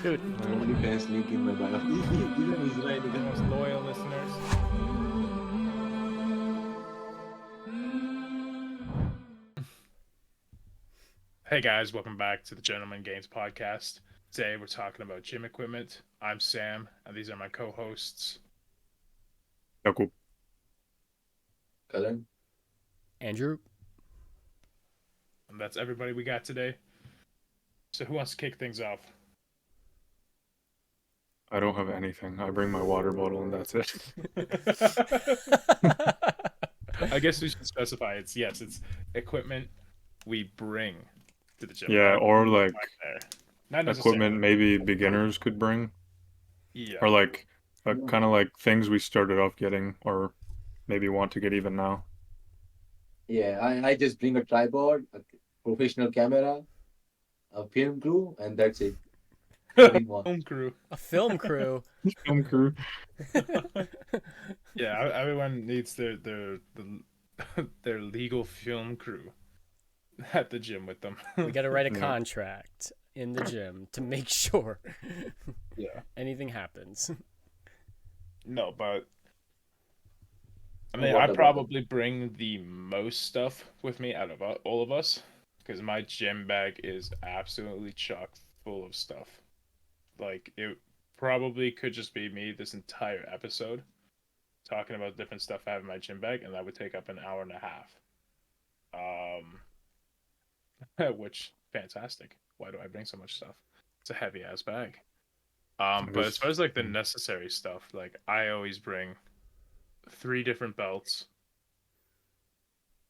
Dude, My OnlyFans link in my bio. Even Israel The most loyal listeners. Hey guys, welcome back to the Gentleman Games Podcast. Today we're talking about gym equipment. I'm Sam, and these are my co-hosts. Jakub. Karan. Andrew. And that's everybody we got today. So who wants to kick things off? I don't have anything. I bring my water bottle and that's it. I guess we should specify it's equipment we bring to the gym. Yeah, Not or like there. Not necessarily. equipment maybe beginners could bring. Yeah. Or like kind of like things we started off getting or maybe want to get even now. Yeah, I just bring a tripod, a professional camera, a film crew, and that's it. All in one. Home crew. A film crew. Film crew. Yeah, everyone needs their legal film crew at the gym with them. We got to write a Yeah. contract in the gym to make sure Yeah. anything happens. No, but I A mean, water I bottle. probably bring the most stuff with me out of all of us because my gym bag is absolutely chock full of stuff. Like it probably could just be me this entire episode talking about different stuff I have in my gym bag, and that would take up an hour and a half. Which fantastic. Why do I bring so much stuff? It's a heavy ass bag. But as far as like the necessary stuff, like I always bring 3 different belts,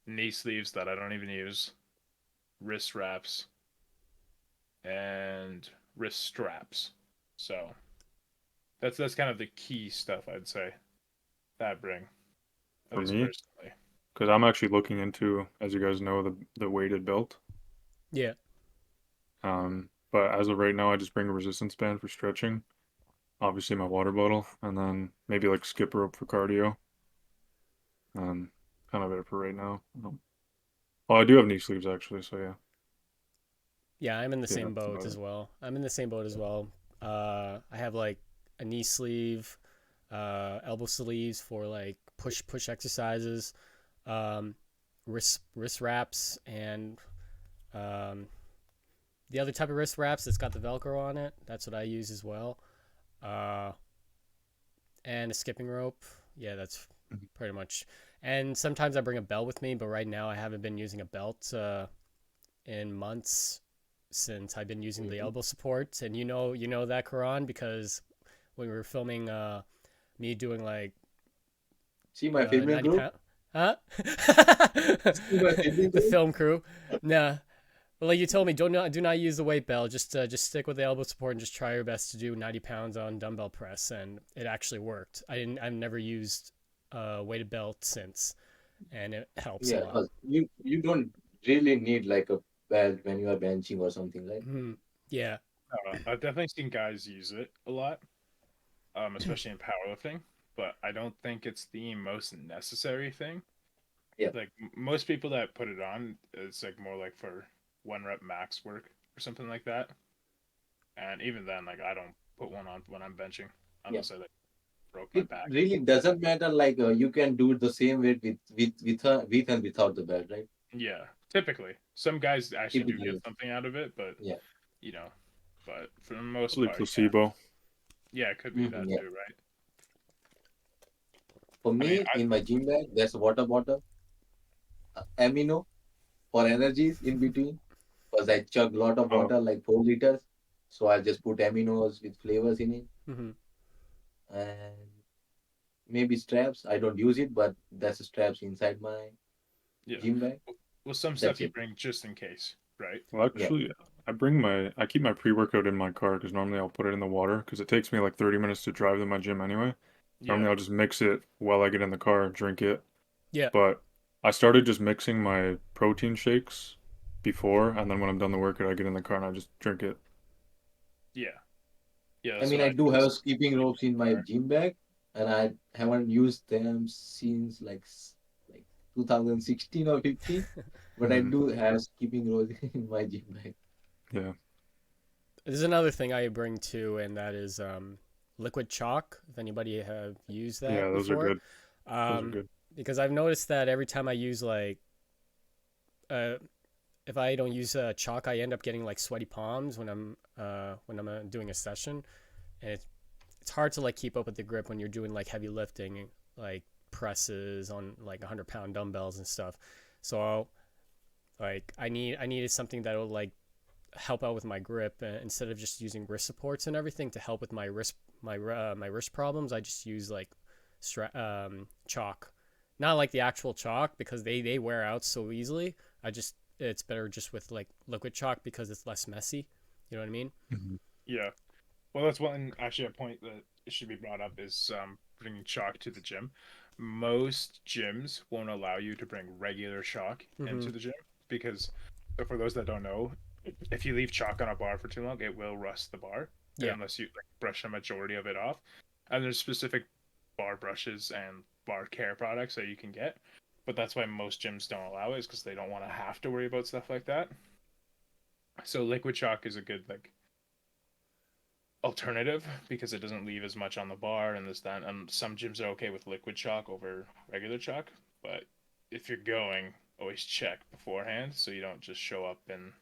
knee sleeves that I don't even use, wrist wraps, and wrist straps. So that's kind of the key stuff I'd say that I bring. At For least me? personally. Because I'm actually looking into, as you guys know, the weighted belt. Yeah. But as of right now, I just bring a resistance band for stretching. Obviously my water bottle, and then maybe like skip rope for cardio. Kind of it for right now. Oh, I do have knee sleeves actually, so yeah. Yeah, I'm in the Yeah, same that's boat about as it. well. I'm in the same boat as well. I have like a knee sleeve, elbow sleeves for like push exercises, wrist wraps, and um, the other type of wrist wraps that's got the Velcro on it. That's what I use as well. Uh, and a skipping rope. Yeah, that's pretty much. And sometimes I bring a belt with me, but right now I haven't been using a belt in months since I've been using the elbow support. And you know that, Karan, because when we were filming me doing like See my filming 90 crew? pound, huh? See my filming The crew? film crew. Nah. Well, like you told me, do not use the weight belt. Just stick with the elbow support and just try your best to do 90 pounds on dumbbell press, and it actually worked. I've never used a weighted belt since, and it helps a Yeah, lot. because you don't really need like a belt when you are benching or something, right? Yeah. I've definitely seen guys use it a lot, especially in powerlifting, but I don't think it's the most necessary thing. Yeah. Like most people that put it on, it's like more like for 1 rep max work or something like that. And even then, like I don't put one on when I'm benching Yeah. unless I like broke my It back. really doesn't matter. Like you can do it the same way with and without the belt, right? Yeah, typically some guys actually do Typically, get something out of it, but yeah. you know, but for the most Probably part, placebo. yeah, it could be that Yeah. too, right? For I mean, me, in my gym bag, there's a water bottle, amino for energies in between, because I chug a lot of Oh, water, like 4 liters. So I just put aminos with flavors in it, hmm and maybe straps. I don't use it, but that's straps inside my yeah. gym bag. Well, some stuff That's you it. bring just in case, right? well, Yeah. actually, I keep my pre-workout in my car because normally I'll put it in the water because it takes me like 30 minutes to drive to my gym anyway. Yeah, Normally I'll just mix it while I get in the car, drink it. Yeah. But I started just mixing my protein shakes before, and then when I'm done the workout, I get in the car and I just drink it. yeah, yeah. I That's mean, what I I do do. have Is skipping keep ropes it in in the my car. gym bag, and I haven't used them since like 2016 or 15. But I Mm, do have skipping ropes in my gym bag. yeah. There's another thing I bring too, and that is liquid chalk. If anybody have used Yeah, that those are before, good. Those are um, good. because I've noticed that every time I use like uh, if I don't use chalk, I end up getting like sweaty palms when I'm doing a session, and it's hard to like keep up with the grip when you're doing like heavy lifting, like presses on like 100-pound dumbbells and stuff. So like I needed something that will like help out with my grip instead of just using wrist supports and everything to help with my wrist problems. I just use like chalk, not like the actual chalk because they wear out so easily. I just it's better just with like liquid chalk because it's less messy. You know what I mean? Mhm. Yeah. Well, that's one actually a point that should be brought up is bringing chalk to the gym. Most gyms won't allow you to bring regular chalk Mm-hmm. into the gym because, for those that don't know, if you leave chalk on a bar for too long, it will rust the bar Yeah. unless you like, brush a majority of it off. And there's specific bar brushes and bar care products that you can get, but that's why most gyms don't allow it is because they don't want to have to worry about stuff like that. So liquid chalk is a good like alternative because it doesn't leave as much on the bar and this that and some gyms are okay with liquid chalk over regular chalk, but if you're going, always check beforehand so you don't just show up and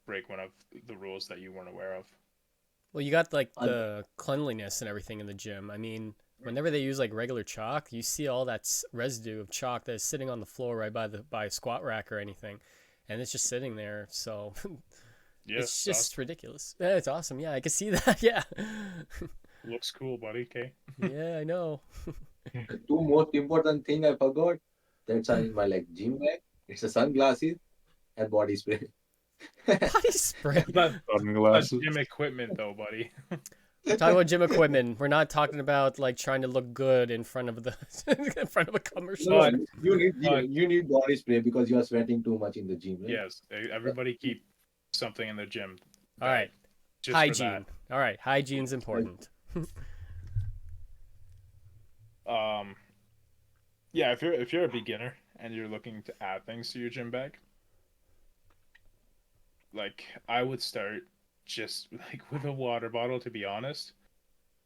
break one of the rules that you weren't aware of. Well, you got like And the cleanliness and everything in the gym. I mean, whenever they use like regular chalk, you see all that residue of chalk that is sitting on the floor right by a squat rack or anything, and it's just sitting there. So Yeah, it's it's awesome. just ridiculous. Yeah, it's awesome. Yeah, I can see that. Yeah. Looks cool, buddy. Okay. Yeah, I know. the two most important thing I forgot. That's in my like gym bag. It's a sunglasses and body spray. Body spray. That's Sunglasses. gym equipment though, buddy. We're talking about gym equipment. We're not talking about like trying to look good in front of the in front of a commercial. No, But but you need body spray because you are sweating too much in the gym, right? yes, everybody keep something in their gym All right, bag just for that. hygiene. All right, hygiene's important. Um, yeah, if you're a beginner and you're looking to add things to your gym bag, like I would start just like with a water bottle, to be honest,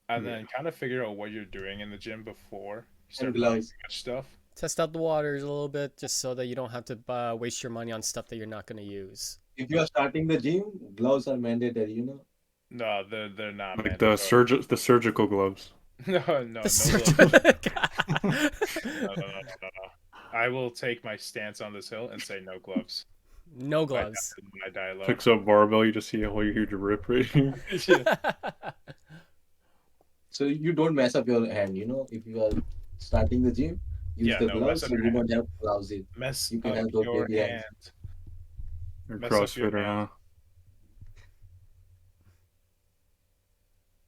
and Yeah. then kind of figure out what you're doing in the gym before you And start buying gloves. too much stuff. Test out the waters a little bit just so that you don't have to waste your money on stuff that you're not going to use. If you are starting the gym, gloves are mandatory, No, they're not Like the mandatory. surgical gloves. No, The no, no gloves. No, no, no, no, no, no. I will take my stance on this hill and say no gloves. No My gloves. my die low. Picks up barbell, you just see a whole huge rip right here. Yeah. So you don't mess up your hand. If you are starting the gym, use Yeah, the no, mess gloves up so your you hand. don't have gloves in. Mess You can up have those your baby hands. hand. You're a Mess up your CrossFitter, hand. huh?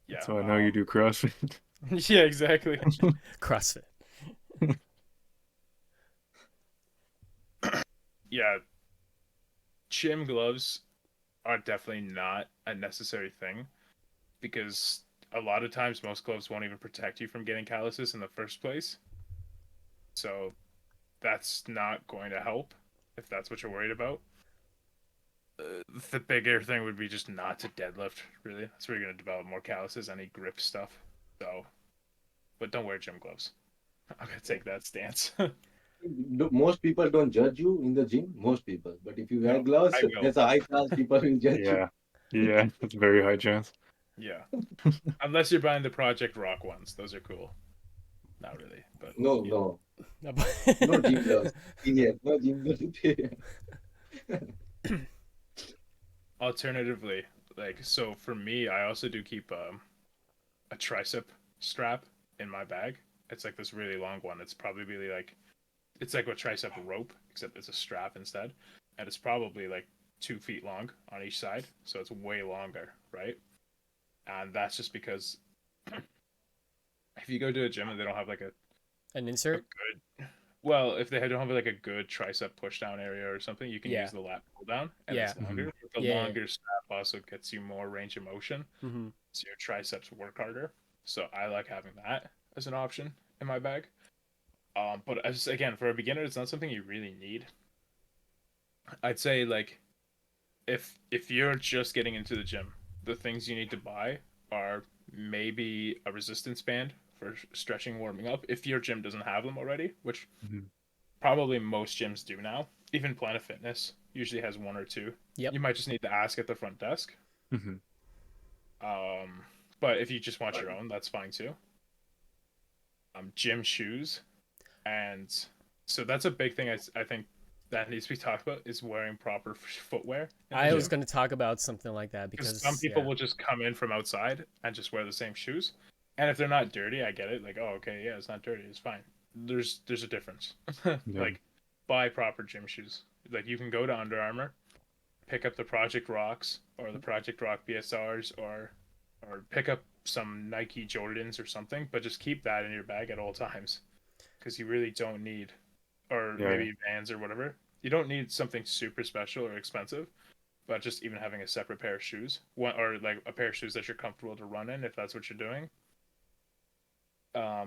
Yeah. So I know you do CrossFit. Yeah, exactly. CrossFit. Yeah, gym gloves are definitely not a necessary thing because a lot of times most gloves won't even protect you from getting calluses in the first place. So that's not going to help if that's what you're worried about. The bigger thing would be just not to deadlift, really. That's where you're going to develop more calluses, any grip stuff. So, but don't wear gym gloves. I'm going to take that stance. Most people don't judge you in the gym, most people. But if you wear No, gloves, I will. there's a high chance people will judge you. Yeah. Yeah, that's a very high chance. Yeah. Unless you're buying the Project Rock ones. Those are cool. Not really, but No, yeah. no, no gym gloves. Period. No gym gloves. Period. Alternatively, like so for me, I also do keep a tricep strap in my bag. It's like this really long one. It's probably really like it's like a tricep rope, except it's a strap instead, and it's probably like 2 feet long on each side, so it's way longer, right? And that's just because if you go to a gym and they don't have like An a insert? good well, if they don't have like a good tricep push down area or something, you can Yeah. use the lat pull down and Yeah. it's longer. But the Yeah. longer strap also gets you more range of motion, Mm-hmm. so your triceps work harder. So I like having that as an option in my bag. But as again, for a beginner, it's not something you really need. I'd say like if you're just getting into the gym, the things you need to buy are maybe a resistance band for stretching, warming up, if your gym doesn't have them already, which Mhm. probably most gyms do now. Even Planet Fitness usually has one or two. Yep. You might just need to ask at the front desk. Mhm. Um, but if you just want your own, that's fine too. Gym shoes, and so that's a big thing. I think that needs to be talked about is wearing proper footwear in the I was gym. going to talk about something like that Because some because people will just come in from outside and just wear the same shoes, and if they're not dirty, I get it. Like, oh, okay, yeah, it's not dirty, it's fine. There's a difference. Yeah. Like, buy proper gym shoes. Like, you can go to Under Armour, pick up the Project Rocks or the Project Rock BSRs, or pick up some Nike Jordans or something, but just keep that in your bag at all times, because you really don't need, or Yeah. maybe Vans or whatever. You don't need something super special or expensive, but just even having a separate pair of shoes, one or like a pair of shoes that you're comfortable to run in, if that's what you're doing,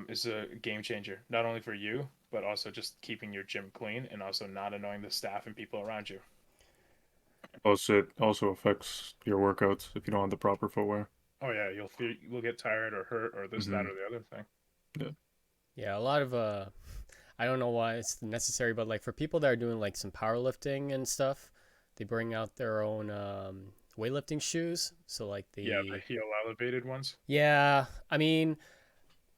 is a game changer. Not only for you, but also just keeping your gym clean and also not annoying the staff and people around you. Plus, it also affects your workouts if you don't have the proper footwear. Oh yeah, you'll get tired or hurt or this, that, Mhm. or the other thing. yeah, a lot of I don't know why it's necessary, but like for people that are doing like some powerlifting and stuff, they bring out their own weightlifting shoes. So like Yeah, the the heel elevated ones. yeah, I mean,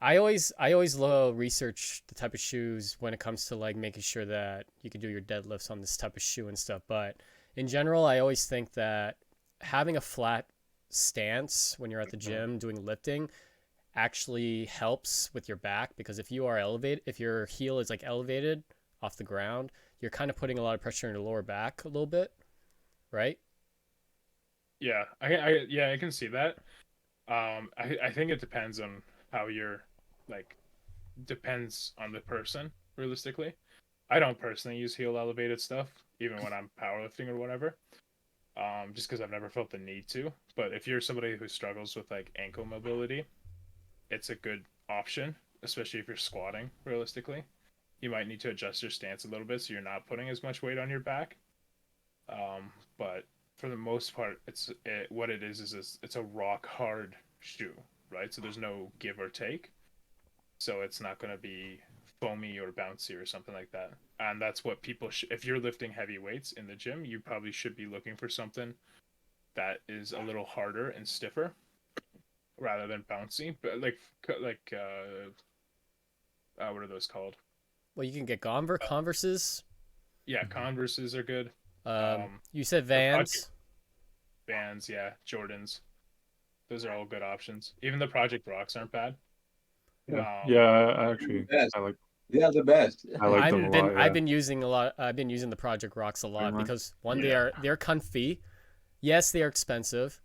I always research the type of shoes when it comes to like making sure that you can do your deadlifts on this type of shoe and stuff. But in general, I always think that having a flat stance when you're at the gym doing lifting actually helps with your back, because if you are elevated, if your heel is like elevated off the ground, you're kind of putting a lot of pressure on your lower back a little bit, right? Yeah, I can see that. I think it depends on how you're, like, depends on the person. Realistically, I don't personally use heel elevated stuff, even when I'm powerlifting or whatever. Just because I've never felt the need to. But if you're somebody who struggles with like ankle mobility, it's a good option, especially if you're squatting. Realistically, you might need to adjust your stance a little bit so you're not putting as much weight on your back. But for the most part, what it is it's a rock hard shoe, right? So there's no give or take. So it's not going to be foamy or bouncy or something like that. And that's what people if you're lifting heavy weights in the gym, you probably should be looking for something that is a little harder and stiffer rather than bouncy. But what are those called? Well, you can get Uh, Converses. yeah, Mhm. Converses are good. Um, You said the Project Vans. Bands, yeah, Jordans. Those are all good options. Even the Project Rocks aren't bad. Yeah. Um, Yeah. I actually Best. I like They are the best. I like them a lot. I've Yeah. been using a lot. I've been using the Project Rocks a Same lot way. because one, Yeah. they're comfy. Yes, they are expensive,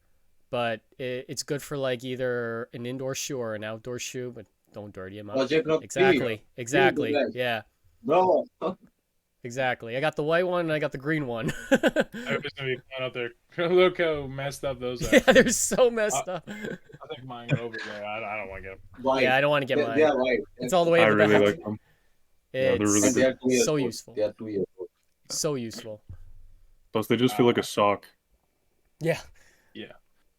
but it's good for like either an indoor shoe or an outdoor shoe, but don't dirty them up. Project Rock 3. Exactly. 3 is the Exactly. best. Yeah. Bro. Exactly. I got the white one and I got the green one. I was gonna be going out there. Look how messed up those are. Yeah, they're so I, messed up. I think mine are over there. I don't want to get them. White. Yeah, I don't want to get They mine. are white. It's all the way I in the really back. like them. Yeah, they're really And they good. are 2 years So old. useful. They are 2 years old. So useful. Plus, they just feel like Uh, a sock. Yeah. yeah,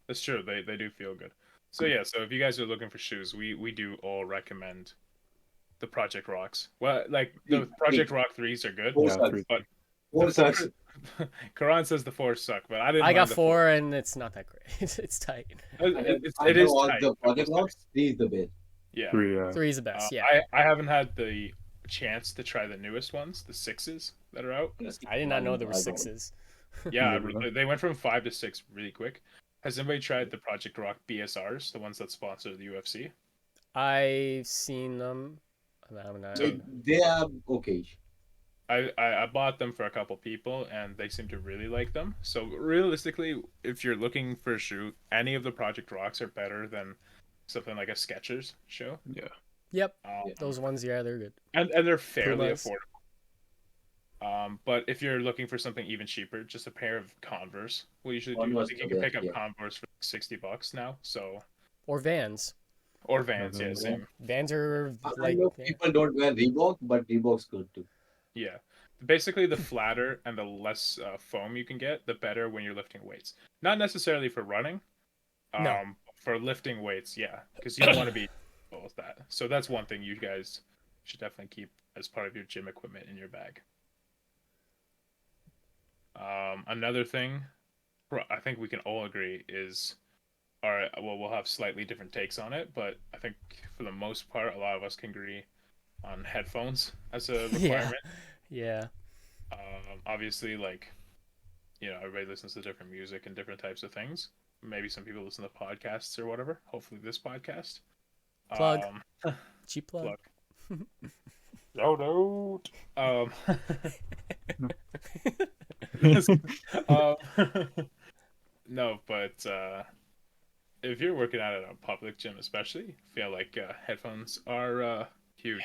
that's true. They do feel good. So yeah, so if you guys are looking for shoes, we do all recommend the Project Rocks. Well, like the Project Rock 3s are good, 4 Yeah, sucks. three. but 4 the sucks. Quran says the 4s suck, but I didn't I got mind the 4. 4 and it's not that great. It's tight. I It have is all tight. the It Project is tight. Rocks. 3 is the best. Yeah. 3. Yeah. 3 is the best. Yeah. I haven't had the chance to try the newest ones, the 6s that are out. I did not know there were I don't. 6s. Yeah, Never mind. they went from 5 to 6 really quick. Has anybody tried the Project Rock BSRs, the ones that sponsor the UFC? I've seen them. I haven't. They are okay. I bought them for a couple people and they seem to really like them. So realistically, if you're looking for a shoe, any of the Project Rocks are better than something like a Skechers shoe. Yeah. Yep. Um, Those ones, yeah, they're good. and they're fairly Pumas. affordable. But if you're looking for something even cheaper, just a pair of Converse will usually do. I Converse think you are can the pick up best, yeah. Converse for like $60 now. So Or Vans. or Vans, yeah, Vans. same. Vans are I like know yeah. people don't wear Reebok, but Reebok's good too. Yeah. Basically, the flatter and the less foam you can get, the better when you're lifting weights. Not necessarily for running, No. For lifting weights, yeah, because you don't want to be with that. So that's one thing you guys should definitely keep as part of your gym equipment in your bag. Another thing, I think we can all agree is, all right, well, we'll have slightly different takes on it, but I think for the most part, a lot of us can agree on headphones as a Yeah. requirement. Yeah. Obviously, like, everybody listens to different music and different types of things. Maybe some people listen to podcasts or whatever. Hopefully, this podcast. Plug. Um, Cheap plug. Plug. No, don't. No. Um, no, but if you're working out at a public gym, especially, I feel like headphones are huge.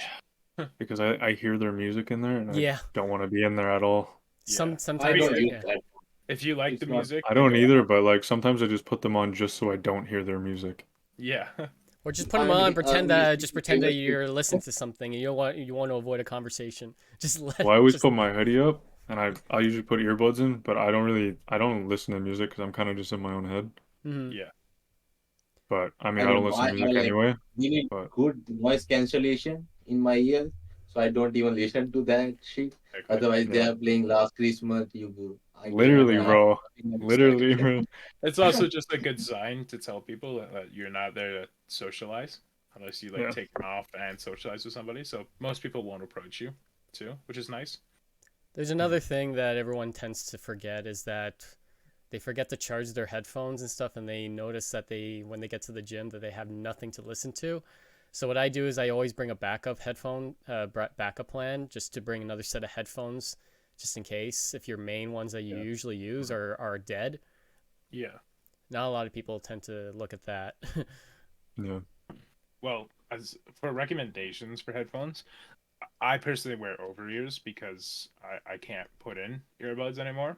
Because I hear their music in there and I Yeah. don't want to be in there at all. Yeah. I Sometimes I don't mean, use yeah. that. if you like the It's not. music, I then don't go either, ahead. but like sometimes I just put them on just so I don't hear their music. Yeah. Or just put them I'm on, listening just to pretend Taylor that Swift. you're listening to something and you want to avoid a conversation. Just Well, I always just put my hoodie up and I usually put earbuds in, but I don't listen to music because I'm kind of just in my own head. mhm. Yeah. But I mean, I I don't don't know. listen I to have music like anyway. really But good noise cancellation in my ears, so I don't even listen to that shit. Exactly. Otherwise, they yeah, are playing Last Christmas. literally, I have bro, nothing else to literally, say. man. It's also just a good sign to tell people that you're not there to socialize unless you like Yeah, take them off and socialize with somebody. So most people won't approach you too, which is nice. There's another thing that everyone tends to forget is that they forget to charge their headphones and stuff, and they notice that when they get to the gym that they have nothing to listen to. So what I do is I always bring a backup plan, just to bring another set of headphones, just in case if your main ones that you Yeah. usually use are dead. Yeah. Not a lot of people tend to look at that. yeah. Well, as for recommendations for headphones, I personally wear over ears because I can't put in earbuds anymore.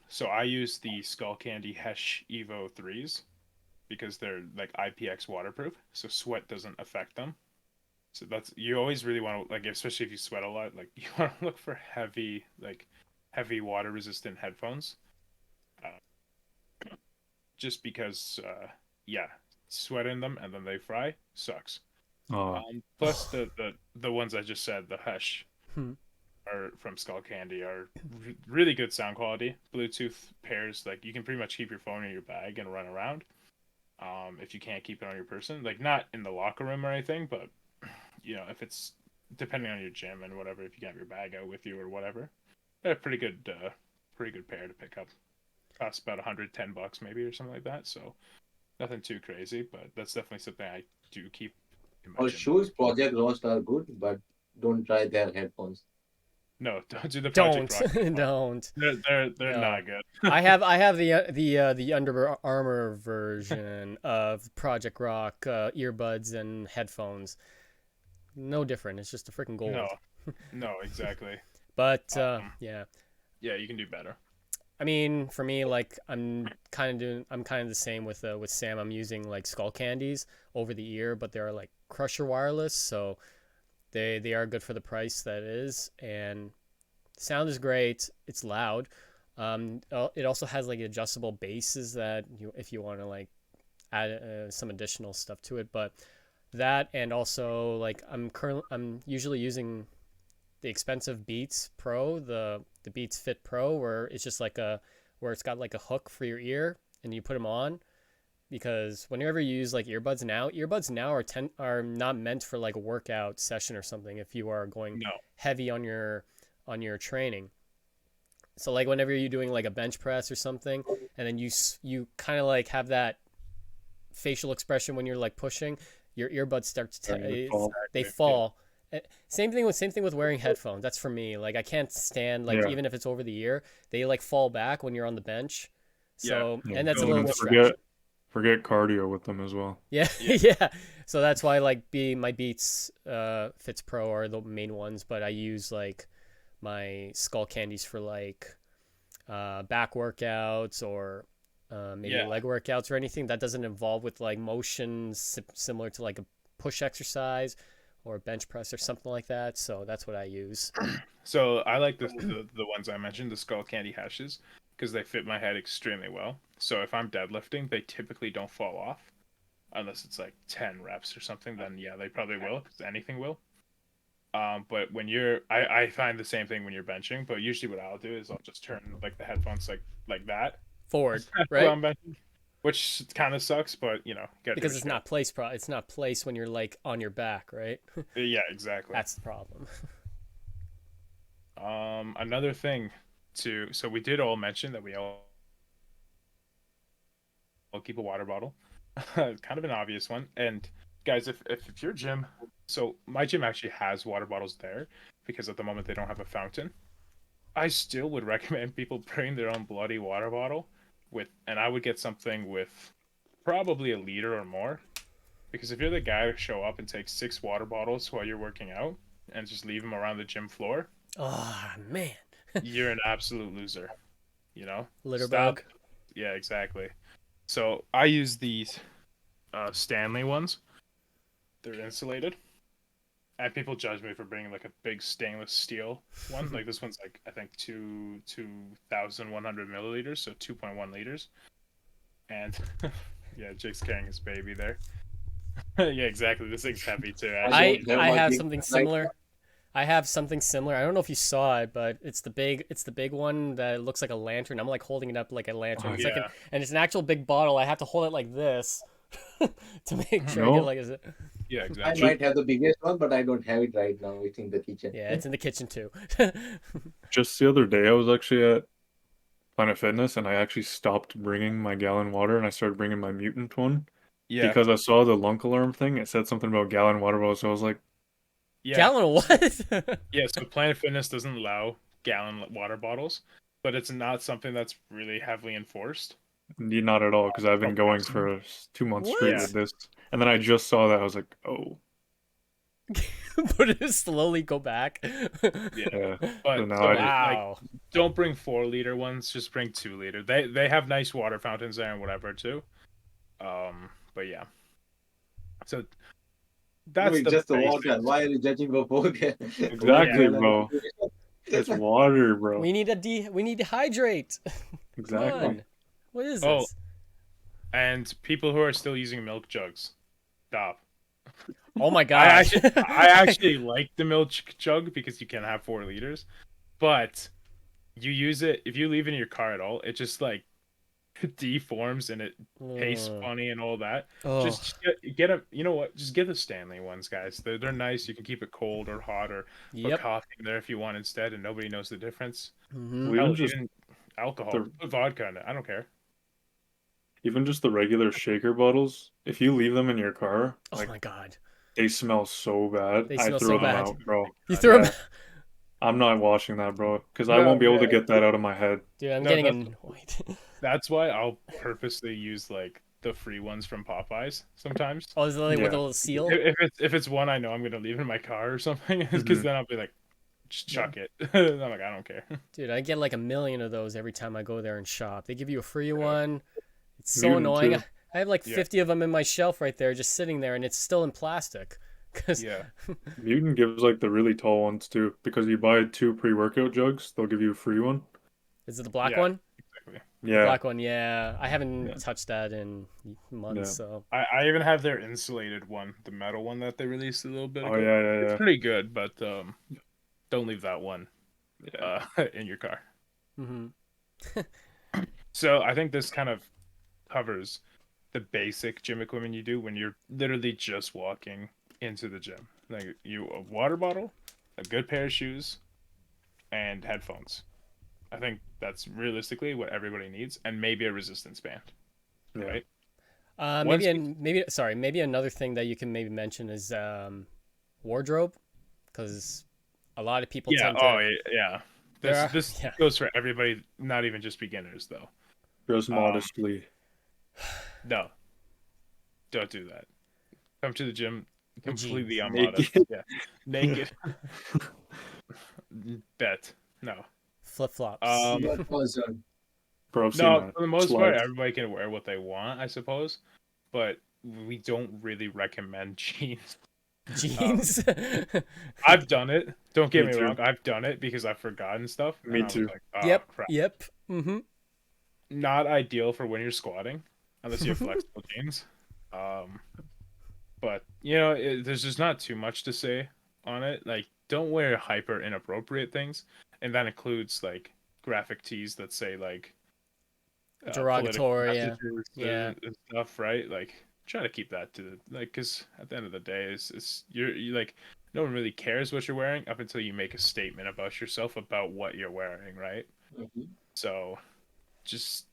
So I use the Skull Candy Hesh Evo 3s because they're like IPX waterproof, so sweat doesn't affect them. So that's you always really want to like, especially if you sweat a lot, like you want to look for heavy water resistant headphones. Uh, just because, yeah, sweat in them and then they fry sucks. Oh, Plus the ones I just said, the Hush Hmm. are from Skull Candy are really good sound quality. Bluetooth pairs, like you can pretty much keep your phone in your bag and run around. If you can't keep it on your person, like not in the locker room or anything, but if it's depending on your gym and whatever, if you got your bag out with you or whatever, they're a pretty good pair to pick up. Costs about $110 maybe or something like that. So nothing too crazy, but that's definitely something I do keep in my For gym bag. shoes, Project Roast are good, but don't try their headphones. No, don't do the Project Don't Rock headphones. don't They're no. not good. I have the Under Armour version of Project Rock earbuds and headphones. No different. It's just a freaking No, gold. no, exactly. But Um, yeah. yeah, you can do better. I mean, for me, like I'm kind of the same with Sam. I'm using like skull candies over the ear, but they're like Crusher wireless, so they are good for the price that is, and sound is great. It's loud. It also has like adjustable bases that if you want to like add some additional stuff to it, but that and also like I'm usually using the expensive Beats Pro, the Beats Fit Pro, where it's just like where it's got like a hook for your ear and you put them on. Because whenever you use like earbuds now are not meant for like a workout session or something. If you are going No, heavy on your training, so like whenever you're doing like a bench press or something, and then you kind of like have that facial expression when you're like pushing, your earbuds start to starting to fall. they exactly. Yeah. fall. Same thing with wearing headphones. That's for me. Like I can't stand like Yeah, even if it's over the ear, they like fall back when you're on the bench. Yeah. So yeah. and that's a No, little And no. forget distraction. forget cardio with them as well. Yeah, Yeah. yeah. So that's why like my Beats Fits Pro are the main ones, but I use like my skull candies for like back workouts or maybe Yeah. leg workouts or anything that doesn't involve with like motions similar to like a push exercise or a bench press or something like that. So that's what I use. So I like the ones I mentioned, the Skull Candy hashes. because they fit my head extremely well. So if I'm deadlifting, they typically don't fall off unless it's like 10 reps or something. Then yeah, they probably will because anything will. But when I find the same thing when you're benching. But usually what I'll do is I'll just turn like the headphones like that Forward, while right? I'm benching, which kind of sucks. But you know, gotta do Because what it's you not it's not placed when you're like on your back, right? gotta- Yeah, exactly. That's the problem. Another thing so we did all mention that we all keep a water bottle. Kind of an obvious one. And guys, if your gym, so my gym actually has water bottles there because at the moment they don't have a fountain. I still would recommend people bring their own bloody water bottle and I would get something with probably a liter or more. Because if you're the guy who show up and take 6 water bottles while you're working out and just leave them around the gym floor, Oh man, you're an absolute loser. You know? litter Stop. bug. Yeah, exactly. So I use these Stanley ones. They're insulated. And people judge me for bringing like a big stainless steel one. Like this one's like I think 2,100 milliliters, so 2.1 liters. And yeah, Jake's carrying his baby there. Yeah, exactly. This thing's heavy too. I Actually, don't have I my have big something like similar. I have something similar. I don't know if you saw it, but it's the big one that looks like a lantern. I'm like holding it up like a lantern. Oh, It's yeah. like and it's an actual big bottle. I have to hold it like this to make sure I No. get like is it. yeah, I exactly. might have the biggest one, but I don't have it right now. It's in the kitchen. Yeah, it's in the kitchen too. Just the other day, I was actually at Planet Fitness, and I actually stopped bringing my gallon water, and I started bringing my mutant one Yeah, because I saw the lunk alarm thing. It said something about gallon water bottles, so I was like, yeah, Gallon of what? yeah. So Planet Fitness doesn't allow gallon water bottles, but it's not something that's really heavily enforced. Not at all, because I've been Oh, going absolutely. for 2 months straight Yeah. What? with this. And then I just saw that, I was like, oh, But it slowly go back. Yeah. yeah. But So now so I just, like Wow. don't bring 4 liter ones, just bring 2 liter. They have nice water fountains there and whatever too. But yeah. So No, that's it's the just the water. basics. Why are you judging for 4 exactly, Yeah. bro. It's water, bro. We need to hydrate. Come Exactly. on. What is Oh. this? And people who are still using milk jugs, stop. Oh my I gosh. actually like the milk jug because you can have 4 liters, but you use it if you leave it in your car at all, it just like deforms and it tastes Ugh. funny and all that. Oh. Just get a you know what? Just get the Stanley ones, guys. They're nice. You can keep it cold or hot or put Yep. coffee in there if you want instead, and nobody knows the difference. Hmm. Well, Hell, even just even alcohol, the put vodka in it. I don't care. even just the regular shaker bottles, if you leave them in your car, Oh like my god. they smell so bad. They I smell throw so them bad. out, bro. You God, threw Yeah. him. I'm not washing that, bro, because I No, won't be able to yeah, get that out of my head. Dude, I'm no, getting that's annoyed. that's why I'll purposely use like the free ones from Popeyes sometimes. Oh, is it like with a Yeah. little seal? If it's one I know I'm gonna leave in my car or something, because Mhm. then I'll be like, just chuck it. I'm like, I don't care. Dude, I get like a million of those every time I go there and shop. They give you a free Yeah. one. It's so Mutant annoying. too. I have like Yeah. 50 of them in my shelf right there, just sitting there, and it's still in plastic. Cause Yeah. Mutant gives like the really tall ones too, because you buy 2 pre-workout jugs, they'll give you a free one. is it the black Yeah. one? Exactly. The Yeah, black one, yeah. I haven't Yeah. touched that in months, Yeah. so I even have their insulated one, the metal one that they released a little bit Oh ago. yeah, yeah, It's yeah. pretty good, but don't leave that one Yeah. in your car. hmm So I think this kind of covers the basic gym equipment you do when you're literally just walking into the gym. Like a water bottle, a good pair of shoes, and headphones. I think that's realistically what everybody needs, and maybe a resistance band, Yeah. right? maybe Once you- and maybe sorry, maybe another thing that you can maybe mention is wardrobe, because a lot of people Yeah. tend to. Oh, yeah. There This yeah. goes for everybody, not even just beginners, though. Dress Um, modestly. No, don't do that. Come to the gym completely jeans. unmodest. Naked. Yeah, naked. Bet no. Flip flops. Um, Bro, I've seen No, that. for the most part, Slides. everybody can wear what they want, I suppose. But we don't really recommend jeans. Jeans. I've done it. Don't get Me me too. wrong. I've done it because I've forgotten stuff. Me And I was too. like, oh, Yep. crap. Yep. Mm-hmm. not ideal for when you're squatting, unless you have flexible jeans. Um, but there's just not too much to say on it. Like, don't wear hyper inappropriate things, and that includes like graphic tees that say like political Derogatory, yeah. messages Yeah. and stuff, right? Like, try to keep that to like, because at the end of the day, it's you like no one really cares what you're wearing up until you make a statement about yourself about what you're wearing, right? Mhm. So just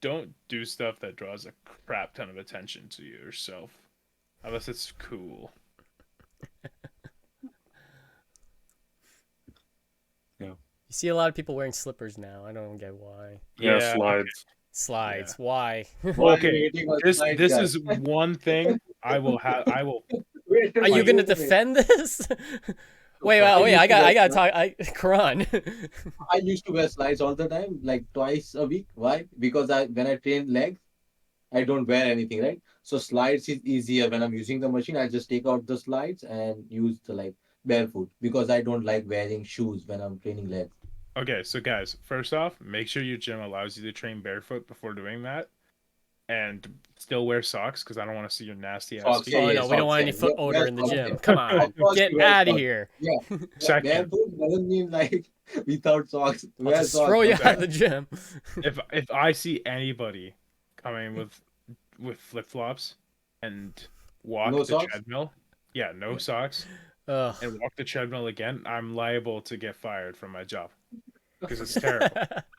don't do stuff that draws a crap ton of attention to yourself, unless it's cool. Yeah. You see a lot of people wearing slippers now. I don't get why. Yeah, Yeah. slides. Slides. Yeah. Why? Why are you Okay. hating on This slides, this guys? is one thing I will have. I will Wait a Are you fight. gonna minute, wait a minute. defend this? Wait, I wait, used to I wear gotta slides. talk. Quran. I used to wear slides all the time, like twice a week. Why? Because when I train legs, I don't wear anything, right? So slides is easier when I'm using the machine. I just take out the slides and use the like barefoot because I don't like wearing shoes when I'm training legs. Okay, so guys, first off, make sure your gym allows you to train barefoot before doing that, and still wear socks because I don't want to see your nasty ass Socks, yeah, feet. Oh yeah, no, we don't socks, want yeah. any foot Wear odor in the socks, gym. yeah. Come Of on, course, get you wear out of socks. here. Yeah, Second, barefoot doesn't mean like without socks. I'll Wear just socks, throw you man. out of second, the gym. if I see anybody coming with flip flops and No walk the socks. treadmill, yeah, no socks, Ugh. and walk the treadmill again, I'm liable to get fired from my job because it's terrible.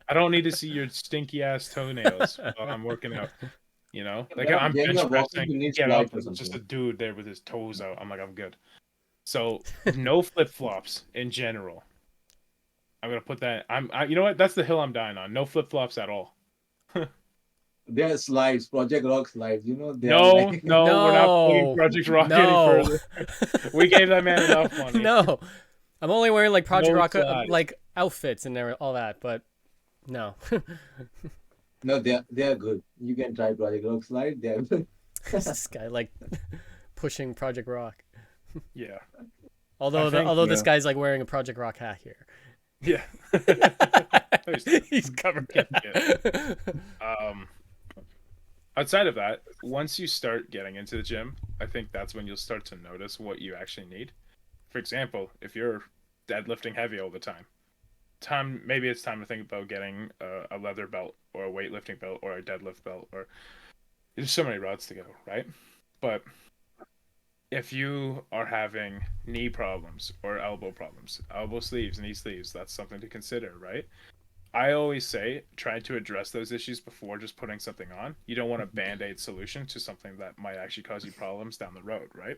I don't need to see your stinky ass toenails while I'm working out. Like I'm When you're bench walking, pressing, you need get up, slides or and it's just something. a dude there with his toes out. I'm like, I'm good. So no flip flops in general. I'm gonna put that. you know what? That's the hill I'm dying on. No flip flops at all. They're slides, Project Rock slides. They are No, like no, we're not plugging No, Project Rock any no, further. We gave that man enough money. no. I'm only wearing like Project No Rock size. like outfits and all that, but no. no, they are good. You can try Project Rock slide. They are good. This guy like pushing Project Rock. Yeah, I Although think. although this Yeah. guy's like wearing a Project Rock hat here. Yeah. No, he's not. He's covered. Can't forget. Um, outside of that, once you start getting into the gym, I think that's when you'll start to notice what you actually need. For example, if you're deadlifting heavy all the time, maybe it's time to think about getting a leather belt or a weightlifting belt or a deadlift belt, or there's so many routes to go, right? But if you are having knee problems or elbow problems, elbow sleeves, knee sleeves, that's something to consider, right? I always say try to address those issues before just putting something on. You don't want a band-aid solution to something that might actually cause you problems down the road, right?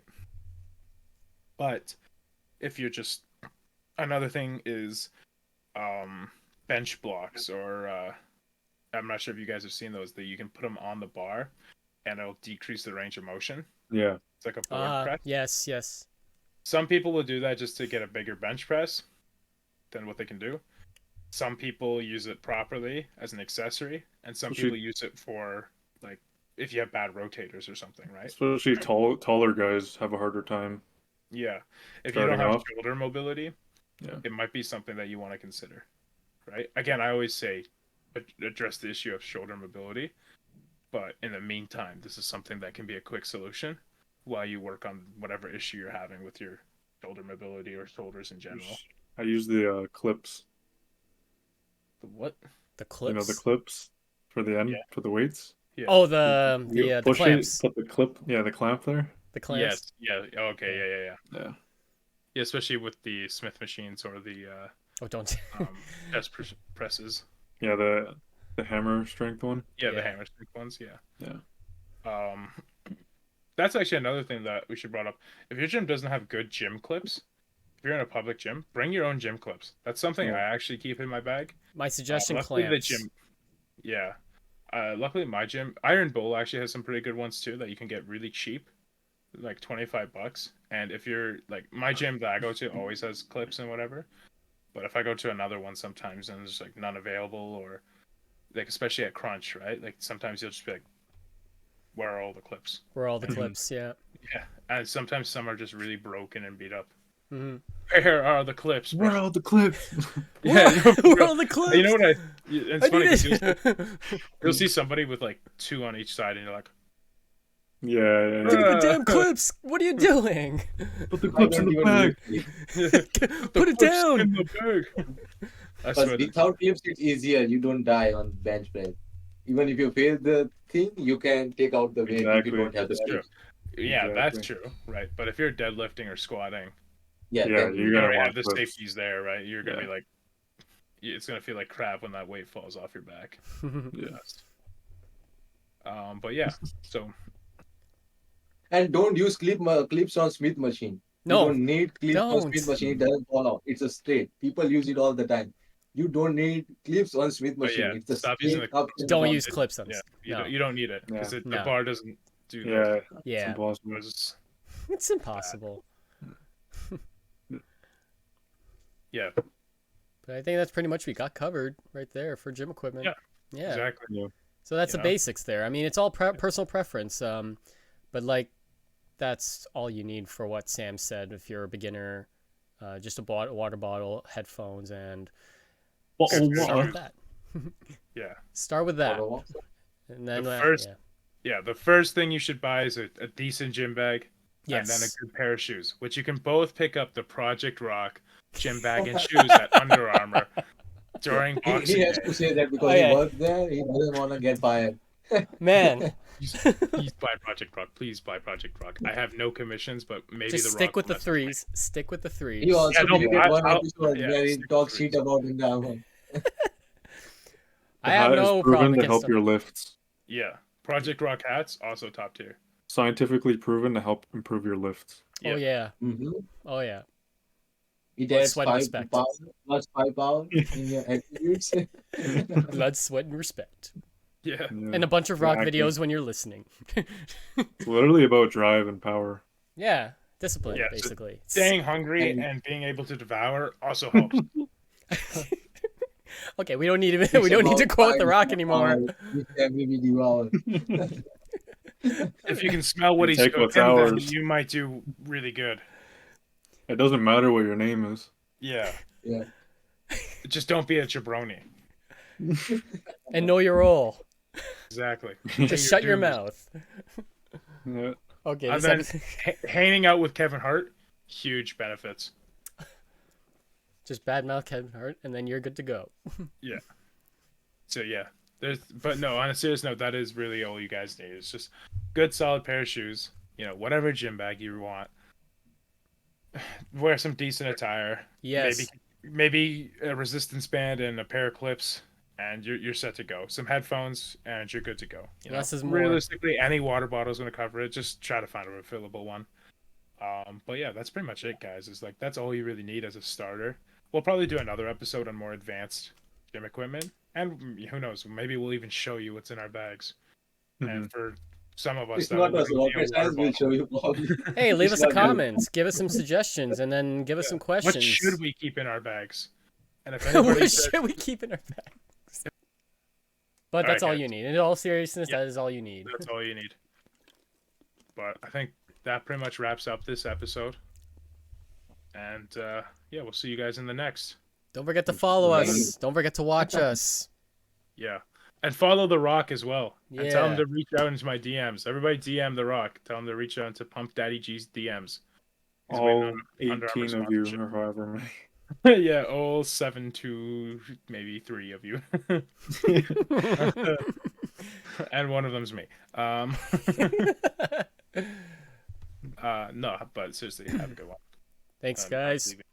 But if you're just another thing is bench blocks, or I'm not sure if you guys have seen those, that you can put them on the bar and it'll decrease the range of motion. Yeah. It's like a board press. Yes, yes. Some people will do that just to get a bigger bench press than what they can do. Some people use it properly as an accessory, and some people Especially, use it for like if you have bad rotators or something, right? especially taller guys have a harder time Yeah. If you don't starting have off. shoulder mobility, Yeah. it might be something that you want to consider, right? Again, I always say address the issue of shoulder mobility, but in the meantime, this is something that can be a quick solution while you work on whatever issue you're having with your shoulder mobility or shoulders in general. I use the clips. The what? The The clips. clips for the end Yeah. for the weights. Yeah. Oh, You the push it, clamps. put the clip, yeah, the clamp there. The clamps. Yes. Yeah. Okay. Yeah. Yeah. Yeah. Especially with the Smith machines or the Oh, don't. chest presses. Yeah, the hammer strength one. Yeah, the Yeah. hammer strength ones. Yeah. Yeah. Um, that's actually another thing that we should brought up. If your gym doesn't have good gym clips, if you're in a public gym, bring your own gym clips. That's something Yeah. I actually keep in my bag. My suggestion: Luckily, the clamps. gym, yeah. Luckily, my gym, Iron Bull actually has some pretty good ones too that you can get really cheap, like $25. And if you're like my gym that I go to always has clips and whatever. But if I go to another one sometimes and there's like none available, or like especially at Crunch, right? Like sometimes you'll just be like, where are all the clips? Where all the Mhm. clips? Yeah. Yeah, and sometimes some are just really broken and beat up. Mhm. Where are the clips, bro? Where are all the clips? Yeah, Where are all the clips? you know what it's I funny need because it. you'll see somebody with like 2 on each side, and you're like, Yeah. Give me the "Bruh." damn clips. What are you doing? Put the I clips in don't the even use bag. clips. The Put it clips down. in the bag. I Because swear to without clips, it's easier. You don't die on bench press. Even if you fail the thing, you can take out the weight if you Exactly. don't have the That's true. clips. Yeah, that's Exactly. true, right? But if you're deadlifting or squatting, Yeah, Yeah, then you're you gonna already have want the clips. safeties there, right? You're gonna Yeah. be like, it's gonna feel like crap when that weight falls off your back. Yeah. But yeah, so and don't use clips on Smith machine. You No, don't need clips on Smith don't. machine. It doesn't fall out. It's a straight. People use it all the time. You don't need clips on Smith but machine. yeah, It's a stop using straight the up clips, and man. Don't down. use clips on. Yeah, No. you don't need it because Yeah. the No. bar doesn't do the. Yeah. It's Yeah. impossible. Was, It's impossible. yeah, But I think that's pretty much we got covered right there for gym equipment. Yeah. Yeah. exactly. Yeah. So that's You the know? basics there. I mean, it's all personal preference. But like, that's all you need for what Sam said. If you're a beginner, just a water bottle, headphones, and Good start water. with that. Yeah, Start with that, Auto walk. and then The first- yeah. yeah. The first thing you should buy is a decent gym bag. Yes. And then a good pair of shoes, which you can both pick up the Project Rock gym bag and shoes at Under Armour during He Boxing has Day. to say that because Oh, he yeah. works there. He doesn't want to get fired. Man, Please buy Project Rock. Please buy Project Rock. I have no commissions, but maybe just the stick Rock with will the message me. threes. Stick with the threes. He also Yeah, no, deleted one episode yeah, where he stick with talks threes. shit about Indama. I The have hat is no proven problem to against help them. your lifts. Yeah, Project Rock hats also top tier. Scientifically proven to help improve your lifts. Oh yeah. Mm-hmm. Oh yeah. It Blood, adds sweat, and 5 respect. pounds plus 5 pounds in your attributes. Blood, sweat, and respect. Yeah, Yeah. And a bunch of rock Exactly. videos when you're listening. It's literally about drive and power. Yeah, discipline, Yeah, so basically. staying hungry And- and being able to devour also helps. Okay, we don't need to. It's We don't need to about quote The 5 Rock anymore. pounds, which can be devoured. If you can smell what You he's take what's cooking, then ours. you might do really good. It doesn't matter what your name is. Yeah, Yeah. just don't be a jabroni. And know your role. Exactly. Just shut your mouth. Yeah. Okay. And This then episode, hanging out with Kevin Hart, huge benefits. just badmouth Kevin Hart, and then you're good to go. So yeah, but no, on a serious note, that is really all you guys need. It's just good, solid pair of shoes. You know, whatever gym bag you want. Wear some decent attire. Yes. Maybe a resistance band and a pair of clips, and you're set to go. Some headphones, and you're good to go. You know? Less is more. Realistically, any water bottle is going to cover it. Just try to find a refillable one. But yeah, that's pretty much it, guys. It's like that's all you really need as a starter. We'll probably do another episode on more advanced gym equipment, and who knows, maybe we'll even show you what's in our bags. Mhm. And for some of us, It's that not will us. literally be a Rocket water science will bottle. show you probably. Hey, leave It's us a not good. comment. Give us some suggestions, and then give us some questions. What should we keep in our bags? And if what anybody says, should we keep in our bags? But that's all Alright, you guys. need. In all seriousness, Yeah. that is all you need. that's all you need. But I think that pretty much wraps up this episode. And yeah, we'll see you guys in the next. Don't forget to follow us. Amazing. Don't forget to watch us. Yeah. And follow The Rock as well. And tell him Yeah. to reach out into my DMs. Everybody DM The Rock. Tell him to reach out into Pump Daddy G's DMs. He's waiting All on Under Armour 18 of you, sponsorship. or however many. Yeah, all 7 to maybe 3 of you. And one of them's me. No, but seriously, have a good one. Thanks, I'm guys. leaving.